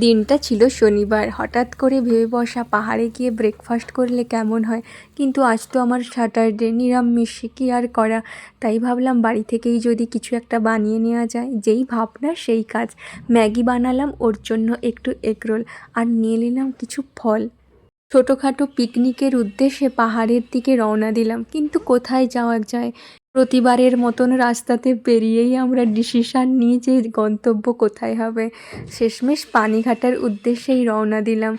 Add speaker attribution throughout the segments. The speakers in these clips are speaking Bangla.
Speaker 1: দিনটা ছিল শনিবার। হঠাৎ করে ভেবে বসা পাহাড়ে গিয়ে ব্রেকফাস্ট করলে কেমন হয়, কিন্তু আজ তো আমার স্যাটারডে, নিরামিষ, কী আর করা। তাই ভাবলাম বাড়ি থেকেই যদি কিছু একটা বানিয়ে নেওয়া যায়। যেই ভাবনা সেই কাজ। ম্যাগি বানালাম, ওর জন্য একটু এগরোল, আর নিয়ে নিলাম কিছু ফল। ছোটোখাটো পিকনিকের উদ্দেশ্যে পাহাড়ের দিকে রওনা দিলাম, কিন্তু কোথায় যাওয়া যায়। প্রতিবারের মতন রাস্তাতে পেরিয়েই আমরা ডিসিশান নিই যে গন্তব্য কোথায় হবে। শেষমেশ পানিঘাটার উদ্দেশ্যেই রওনা দিলাম।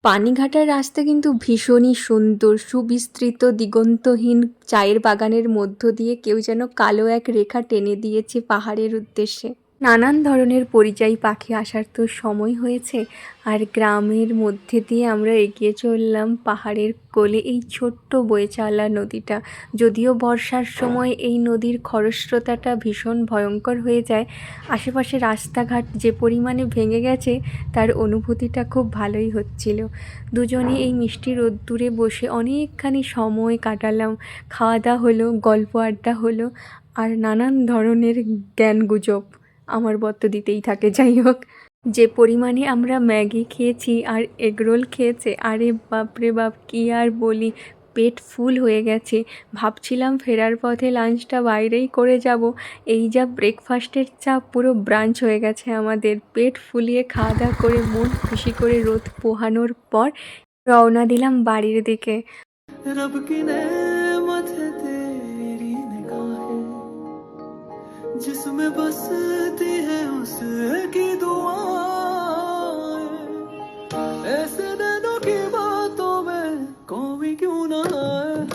Speaker 1: পানিঘাটার রাস্তা কিন্তু ভীষণই সুন্দর, সুবিস্তৃত দিগন্তহীন চায়ের বাগানের মধ্য দিয়ে কেউ যেন কালো এক রেখা টেনে দিয়েছে পাহাড়ের উদ্দেশ্যে। নানান ধরনের পরিযায়ী পাখি আসার তো সময় হয়েছে, আর গ্রামের মধ্যে দিয়ে আমরা এগিয়ে চললাম পাহাড়ের কোলে এই ছোট্ট বয়ে চলা নদীটা। যদিও বর্ষার সময় এই নদীর খরস্রোতাটা ভীষণ ভয়ঙ্কর হয়ে যায়। আশেপাশে রাস্তাঘাট যে পরিমাণে ভেঙে গেছে তার অনুভূতিটা খুব ভালোই হচ্ছিল। দুজনে এই মিষ্টি রোদ্দুরে বসে অনেকখানি সময় কাটালাম। খাওয়া দাওয়া হলো, গল্প আড্ডা হলো, আর নানান ধরনের জ্ঞানগুজব আমার বর তো দিতেই থাকে। যাই হোক, যে পরিমাণে আমরা ম্যাগি খেয়েছি আর এগরোল খেয়েছে, আরে বাপরে বাপ, কী আর বলি। পেট ফুল হয়ে গেছে। ভাবছিলাম ফেরার পথে লাঞ্চটা বাইরেই করে যাব। এই যা ব্রেকফাস্টের চাপ, পুরো ব্রাঞ্চ হয়ে গেছে আমাদের। পেট ফুলিয়ে খাওয়া দাওয়া করে মন খুশি করে রোদ পোহানোর পর রওনা দিলাম বাড়ির দিকে।
Speaker 2: रब की नेमत है तेरी निगाहें, जिसमें बसती है उसकी दुआएं, ऐसे दिनों की बातों में कोई क्यों ना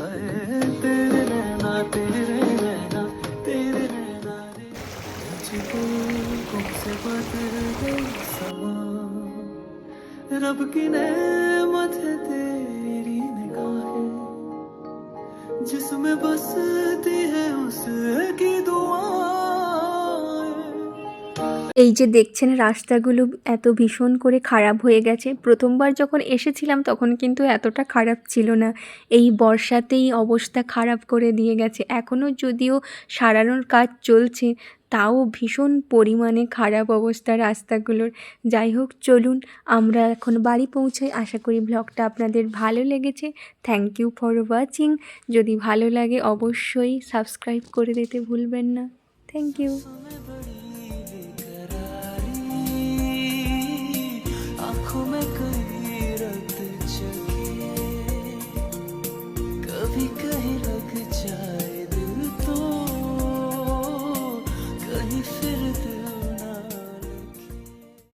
Speaker 2: आए, तेरे नैना तेरे नैना तेरे नैना रे, मुझको तुमसे बदल गई समा, रब की नेमत है तेरी निगाहें, जिसमें बसती है उसकी दुआएं।
Speaker 1: এই যে দেখছেন রাস্তাগুলো এত ভীষণ করে খারাপ হয়ে গেছে। প্রথমবার যখন এসেছিলাম তখন কিন্তু এতটা খারাপ ছিল না। এই বর্ষাতেই অবস্থা খারাপ করে দিয়ে গেছে। এখনও যদিও সারানোর কাজ চলছে, তাও ভীষণ পরিমাণে খারাপ অবস্থা রাস্তাগুলোর। যাই হোক, চলুন আমরা এখন বাড়ি পৌঁছাই। আশা করি ব্লগটা আপনাদের ভালো লেগেছে। Thank you for watching. যদি ভালো লাগে অবশ্যই সাবস্ক্রাইব করে দিতে ভুলবেন না। Thank you.